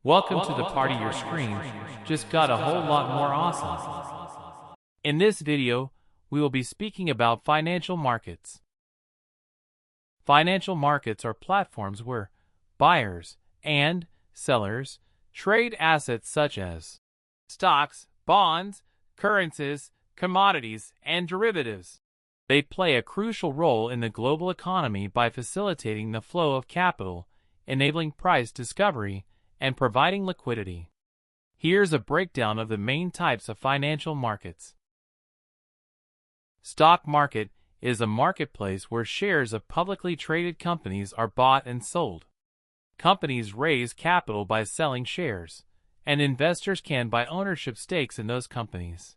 Welcome to the party your screen just got a whole lot more awesome. In this video, we will be speaking about financial markets. Financial markets are platforms where buyers and sellers trade assets such as stocks, bonds, currencies, commodities, and derivatives. They play a crucial role in the global economy by facilitating the flow of capital, enabling price discovery, and providing liquidity. Here's a breakdown of the main types of financial markets. Stock market is a marketplace where shares of publicly traded companies are bought and sold. Companies raise capital by selling shares, and investors can buy ownership stakes in those companies.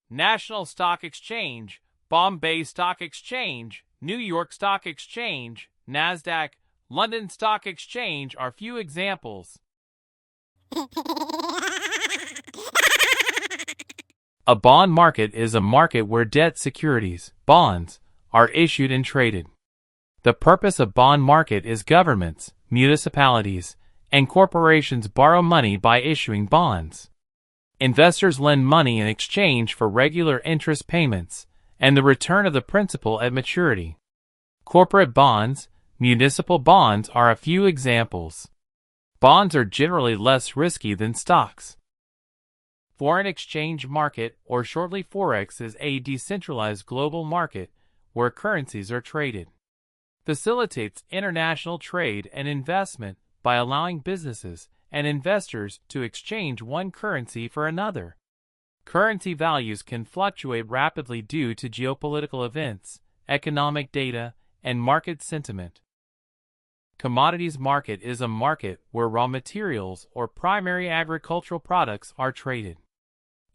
National Stock Exchange, Bombay Stock Exchange, New York Stock Exchange, Nasdaq, London Stock Exchange are few examples. A bond market is a market where debt securities, bonds, are issued and traded. The purpose of bond market is governments, municipalities, and corporations borrow money by issuing bonds. Investors lend money in exchange for regular interest payments and the return of the principal at maturity. Corporate bonds, municipal bonds are a few examples. Bonds are generally less risky than stocks. Foreign exchange market, or shortly Forex, is a decentralized global market where currencies are traded. Facilitates international trade and investment by allowing businesses and investors to exchange one currency for another. Currency values can fluctuate rapidly due to geopolitical events, economic data, and market sentiment. Commodities market is a market where raw materials or primary agricultural products are traded.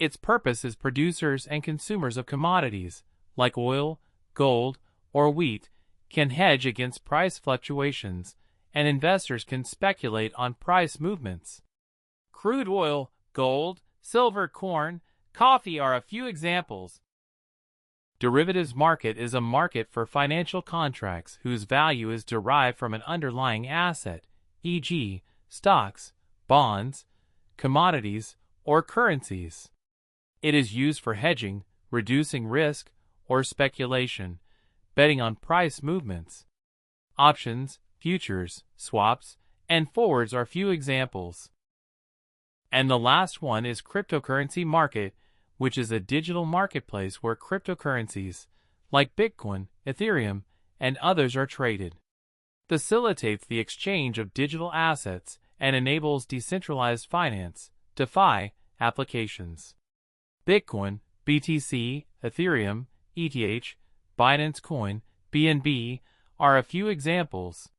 Its purpose is producers and consumers of commodities, like oil, gold, or wheat, can hedge against price fluctuations, and investors can speculate on price movements. Crude oil, gold, silver, corn, coffee are a few examples. Derivatives market is a market for financial contracts whose value is derived from an underlying asset, e.g., stocks, bonds, commodities, or currencies. It is used for hedging, reducing risk, or speculation, betting on price movements. Options, futures, swaps, and forwards are few examples. And the last one is cryptocurrency market, which is a digital marketplace where cryptocurrencies, like Bitcoin, Ethereum, and others are traded. Facilitates the exchange of digital assets and enables decentralized finance, DeFi, applications. Bitcoin, BTC, Ethereum, ETH, Binance Coin, BNB are a few examples.